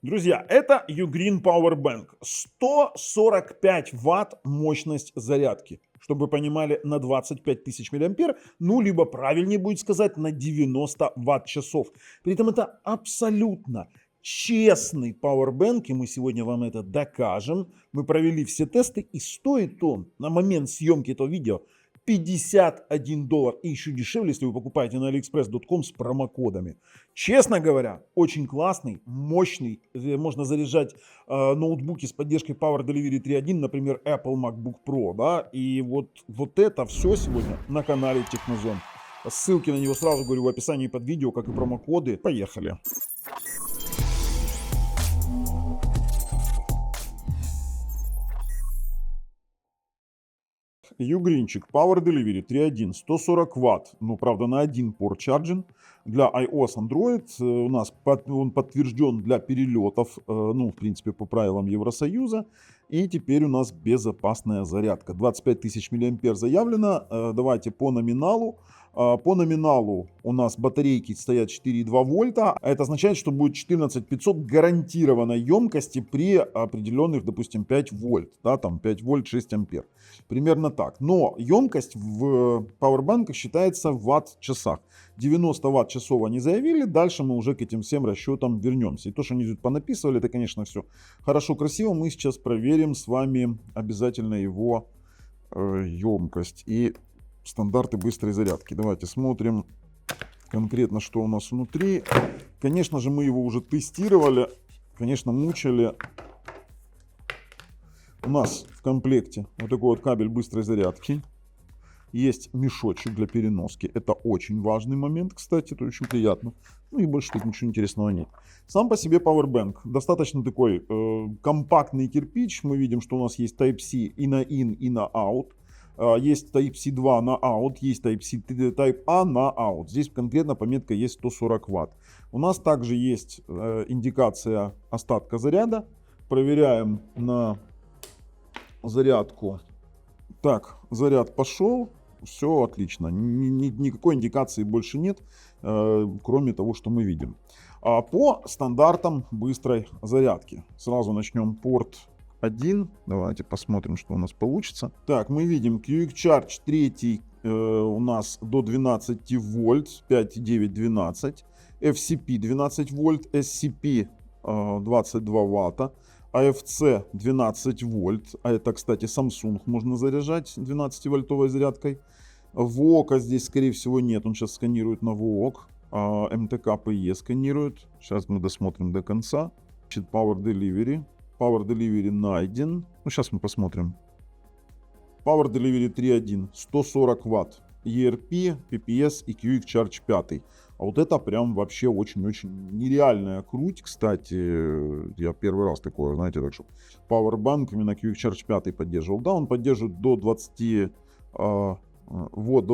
Друзья, это Ugreen Powerbank. 145 ватт мощность зарядки. Чтобы вы понимали, на 25 тысяч миллиампер, ну, либо правильнее будет сказать, на 90 ватт-часов. При этом это абсолютно честный Powerbank, и мы сегодня вам это докажем. Мы провели все тесты, и стоит он на момент съемки этого видео $51 и еще дешевле, если вы покупаете на aliexpress.com с промокодами. Честно говоря, очень классный, мощный. Можно заряжать ноутбуки с поддержкой Power Delivery 3.1, например, Apple MacBook Pro. Да? И вот это все сегодня на канале Технозон. Ссылки на него сразу говорю в описании под видео, как и промокоды. Поехали. Ugreenчик Power Delivery 3.1, 140 ватт, ну, правда, на один порт чарджинг. Для iOS, Android у нас он подтвержден для перелетов, ну, в принципе, по правилам Евросоюза. И теперь у нас безопасная зарядка. 25 тысяч миллиампер заявлено. Давайте по номиналу. По номиналу у нас батарейки стоят 4,2 вольта. А это означает, что будет 14500 гарантированной емкости при определенных, допустим, 5 вольт. Да, там 5 вольт 6 ампер. Примерно так. Но емкость в пауэрбанках считается в ватт-часах. 90 ватт-часов они заявили. Дальше мы уже к этим всем расчетам вернемся. И то, что они тут понаписывали, это, конечно, все хорошо, красиво. Мы сейчас проверим с вами обязательно его емкость и стандарты быстрой зарядки. Давайте смотрим конкретно, что у нас внутри. Конечно же, мы его уже тестировали. Конечно, мучили. У нас в комплекте вот такой вот кабель быстрой зарядки. Есть мешочек для переноски. Это очень важный момент, кстати. Это очень приятно. Ну и больше тут ничего интересного нет. Сам по себе Powerbank. Достаточно такой компактный кирпич. Мы видим, что у нас есть Type-C и на in, и на out. Есть Type-C 2 на out, есть Type-C Type-A на out. Здесь конкретно пометка есть 140 ватт. У нас также есть индикация остатка заряда. Проверяем на зарядку. Так, заряд пошел. Все отлично. Никакой индикации больше нет, кроме того, что мы видим. По стандартам быстрой зарядки. Сразу начнем порт 1. Давайте посмотрим, что у нас получится. Так, мы видим Quick Charge 3 у нас до 12 вольт, 5,9, 12. FCP 12 вольт, SCP 22 ватта. AFC 12 вольт. А это, кстати, Samsung можно заряжать 12-вольтовой зарядкой. VOOC здесь, скорее всего, нет. Он сейчас сканирует на VOOC. МТК-ПЕ сканирует. Сейчас мы досмотрим до конца. Power Delivery. Power Delivery найден. Ну, сейчас мы посмотрим. Power Delivery 3.1. 140 ватт. ERP, PPS и Quick Charge 5. А вот это прям вообще очень-очень нереальная круть. Кстати, я первый раз такое, знаете, так что Powerbank именно Quick Charge 5 поддерживал. Да, он поддерживает до 20, до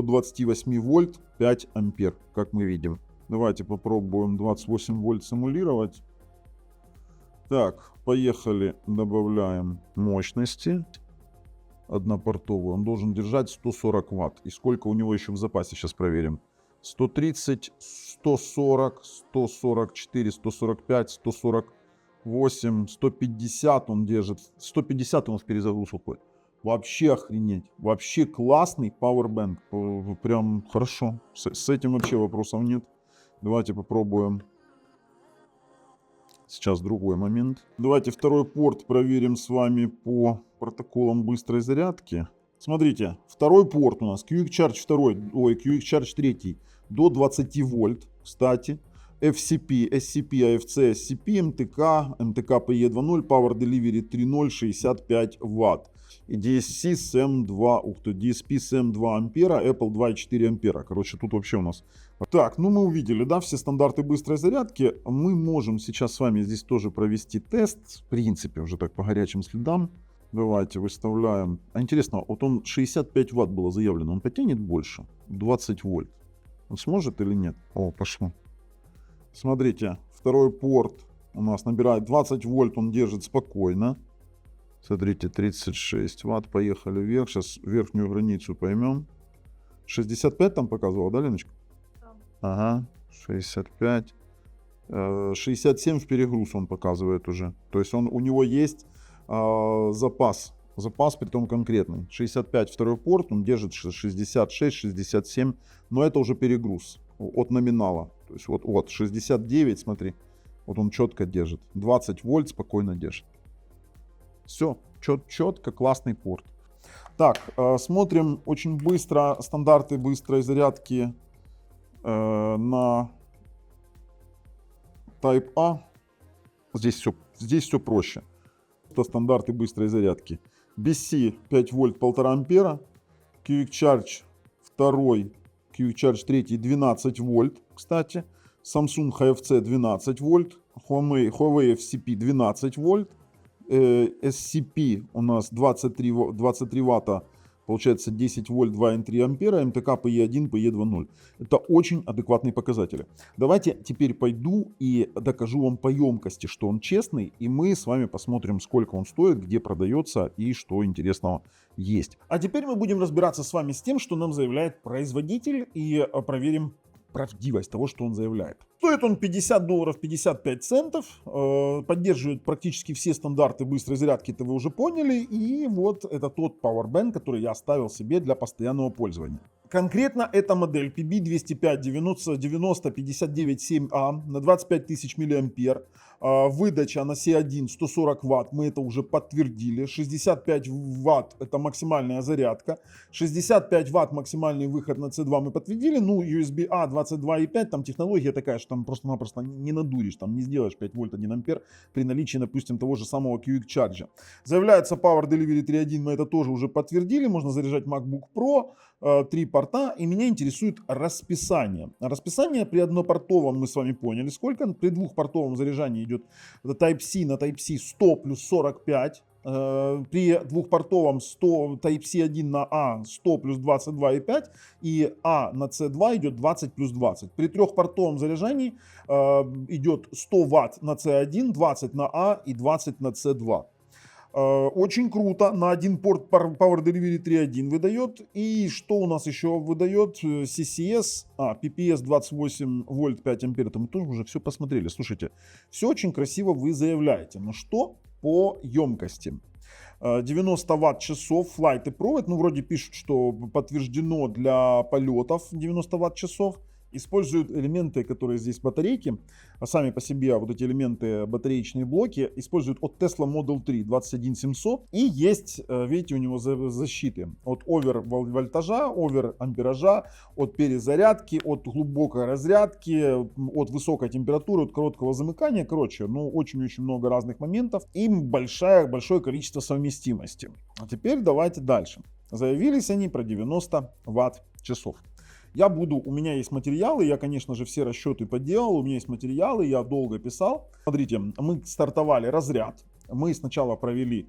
28 вольт 5 ампер, как мы видим. Давайте попробуем 28 вольт симулировать. Так, поехали, добавляем мощности. Однопортовую. Он должен держать 140 ватт. И сколько у него еще в запасе, сейчас проверим. 130, 140, 144, 145, 148, 150 он держит. 150 он в перезагрузку уходит. Вообще охренеть. Вообще классный Powerbank. Прям хорошо. С этим вообще вопросов нет. Давайте попробуем. Сейчас другой момент. Давайте второй порт проверим с вами по протоколам быстрой зарядки. Смотрите, второй порт у нас Quick Charge 2, Quick Charge 3 до 20 вольт, кстати. FCP, SCP, AFC, SCP, МТК, МТК-ПЕ 2.0, Power Delivery 3.0, 65 ватт. И DSC SEM2, DSP SEM2 ампера, Apple 2.4 ампера. Короче, тут вообще у нас... Так, ну мы увидели, да, все стандарты быстрой зарядки. Мы можем сейчас с вами здесь тоже провести тест. В принципе, уже так по горячим следам. Давайте выставляем. А интересно, вот он 65 ватт было заявлено. Он потянет больше? 20 вольт. Он сможет или нет? О, пошло. Смотрите, второй порт у нас набирает 20 вольт. Он держит спокойно. Смотрите, 36 ватт. Поехали вверх. Сейчас верхнюю границу поймем. 65 там показывала, да, Леночка? Ага, 65. 67 в перегруз он показывает уже. То есть у него есть запас. Запас притом конкретный. 65 второй порт, он держит 66, 67. Но это уже перегруз от номинала. То есть вот 69, смотри. Вот он четко держит. 20 вольт спокойно держит. Все, четко, классный порт. Так, смотрим очень быстро стандарты быстрой зарядки на Type A. Здесь все проще. Это стандарты быстрой зарядки. BC 5 вольт 1,5 ампера. Quick Charge 2, Quick Charge 3 12 вольт, кстати. Samsung HFC 12 вольт. Huawei FCP 12 вольт. SCP у нас 23 ватта, получается 10 вольт 2,3 ампера, МТК PE1, PE2.0. Это очень адекватные показатели. Давайте теперь пойду и докажу вам по емкости, что он честный, и мы с вами посмотрим, сколько он стоит, где продается и что интересного есть. А теперь мы будем разбираться с вами с тем, что нам заявляет производитель, и проверим правдивость того, что он заявляет. Стоит он $50 55 центов, поддерживает практически все стандарты быстрой зарядки, это вы уже поняли, и вот это тот Powerbank, который я оставил себе для постоянного пользования. Конкретно эта модель PB205-90-59-7A на 25 тысяч мА, выдача на C1 140 Вт, мы это уже подтвердили, 65 Вт это максимальная зарядка, 65 Вт максимальный выход на C2 мы подтвердили, ну USB-A 22,5, там технология такая, что там просто-напросто не надуришь, там не сделаешь 5 вольт 1 ампер при наличии, допустим, того же самого Quick Charge. Заявляется Power Delivery 3.1, мы это тоже уже подтвердили, можно заряжать MacBook Pro, 3 порта, и меня интересует расписание. Расписание при однопортовом мы с вами поняли сколько, при двухпортовом заряжании идет Type-C на Type-C 100 плюс 45, при двухпортовом 100 Type-C 1 на A 100 плюс 22,5 и A на C2 идет 20 плюс 20. При трехпортовом заряжании идет 100 Вт на C1, 20 на A и 20 на C2. Очень круто, на один порт Power Delivery 3.1 выдает. И что у нас еще выдает? CCS, PPS 28 вольт 5 ампер, это мы тоже уже все посмотрели. Слушайте, все очень красиво вы заявляете, но что по емкости? 90 ватт часов, Flight и Pro, ну вроде пишут, что подтверждено для полетов 90 ватт часов. Используют элементы, которые здесь батарейки, а сами по себе вот эти элементы, батареечные блоки, используют от Tesla Model 3 21700. И есть, видите, у него защиты от овер-вольтажа, овер-ампеража, от перезарядки, от глубокой разрядки, от высокой температуры, от короткого замыкания. Короче, ну очень-очень много разных моментов и большое количество совместимости. А теперь давайте дальше. Заявились они про 90 ватт часов. У меня есть материалы, я, конечно же, все расчеты поделал, у меня есть материалы, я долго писал. Смотрите, мы стартовали разряд, мы сначала провели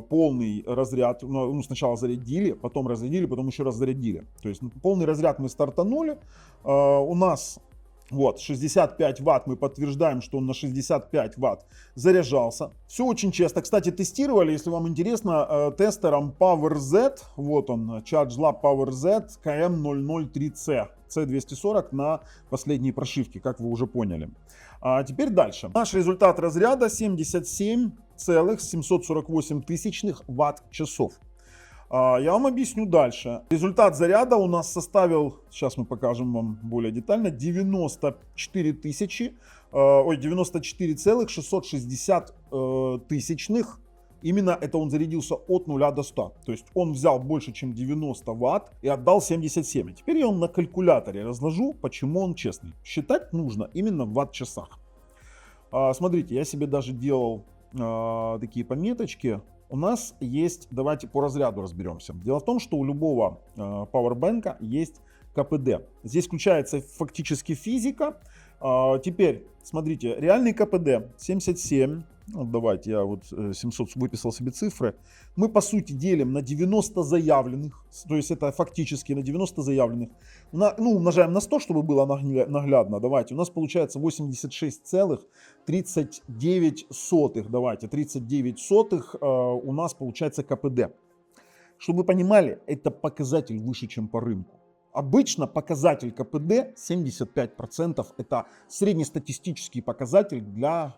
полный разряд, ну, сначала зарядили, потом разрядили, потом еще раз зарядили. То есть полный разряд мы стартанули, у нас... Вот, 65 ватт, мы подтверждаем, что он на 65 ватт заряжался. Все очень честно. Кстати, тестировали, если вам интересно, тестером PowerZ, вот он, ChargeLab PowerZ KM003C, C240 на последней прошивке, как вы уже поняли. А теперь дальше. Наш результат разряда 77,748 тысячных ватт-часов. Я вам объясню дальше. Результат заряда у нас составил, сейчас мы покажем вам более детально, 94,660 тысячных. Именно это он зарядился от 0 до 100. То есть он взял больше, чем 90 ватт и отдал 77. Теперь я вам на калькуляторе разложу, почему он честный. Считать нужно именно в ватт-часах. Смотрите, я себе даже делал такие пометочки. У нас есть, давайте по разряду разберемся. Дело в том, что у любого пауэрбэнка есть КПД. Здесь включается фактически физика. Теперь, смотрите, реальный КПД 77. Вот давайте я вот 700 выписал себе цифры. Мы по сути делим на 90 заявленных. То есть это фактически на 90 заявленных. Умножаем на 100, чтобы было наглядно. Давайте, у нас получается 86,39. Давайте, 39 сотых у нас получается КПД. Чтобы вы понимали, это показатель выше, чем по рынку. Обычно показатель КПД 75%. Это среднестатистический показатель для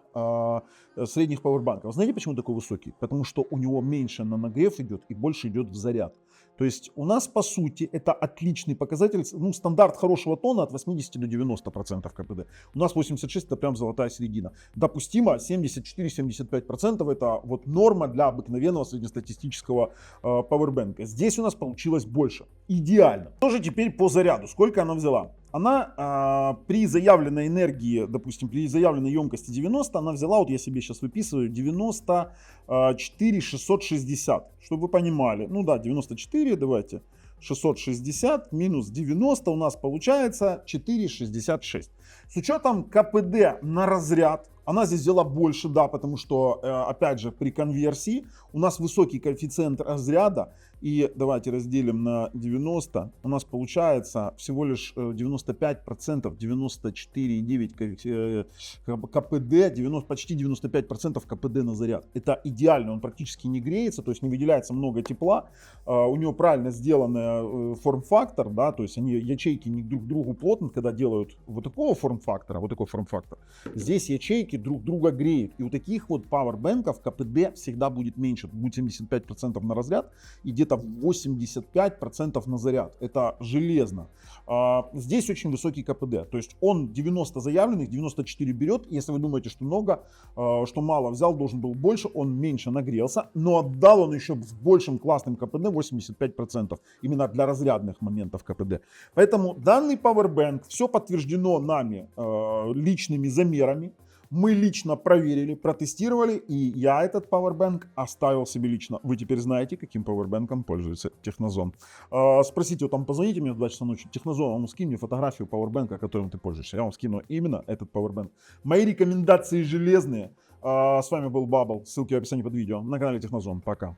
средних пауэрбанков. Знаете, почему такой высокий? Потому что у него меньше на нагрев идет и больше идет в заряд. То есть у нас, по сути, это отличный показатель. Ну, стандарт хорошего тона от 80 до 90% КПД. У нас 86 это прям золотая середина. Допустимо 74-75% это вот норма для обыкновенного среднестатистического пауэрбэнка. Здесь у нас получилось больше. Идеально. Тоже теперь по заряду. Сколько она взяла? Она при заявленной энергии, допустим, при заявленной емкости 90, она взяла, вот я себе сейчас выписываю, 94 660, чтобы вы понимали. Ну да, 94, давайте, 660 минус 90 у нас получается 4,66. С учетом КПД на разряд, она здесь взяла больше, да, потому что, опять же, при конверсии у нас высокий коэффициент разряда. И давайте разделим на 90. У нас получается всего лишь 95%, 94,9 КПД, 90, почти 95% КПД на заряд. Это идеально, он практически не греется, то есть не выделяется много тепла. У него правильно сделанный форм-фактор, да, то есть они ячейки не друг к другу плотно, когда делают вот такого форм-фактора, вот такой форм-фактор. Здесь ячейки друг друга греют. И у таких вот пауэрбэнков КПД всегда будет меньше, будет 75% на разряд и где-то 85% на заряд. Это железно. Здесь очень высокий КПД. То есть он 90 заявленных, 94 берет. Если вы думаете, что много, что мало взял, должен был больше, он меньше нагрелся. Но отдал он еще с большим классным КПД 85%. Именно для разрядных моментов КПД. Поэтому данный пауэрбэнк, все подтверждено нами личными замерами. Мы лично проверили, протестировали, и я этот пауэрбэнк оставил себе лично. Вы теперь знаете, каким пауэрбэнком пользуется Технозон. Спросите, вот там, позвоните мне в 2 часа ночи. Технозон, он скинь мне фотографию пауэрбэнка, которым ты пользуешься. Я вам скину именно этот пауэрбэнк. Мои рекомендации железные. С вами был Бабл. Ссылки в описании под видео. На канале Технозон. Пока.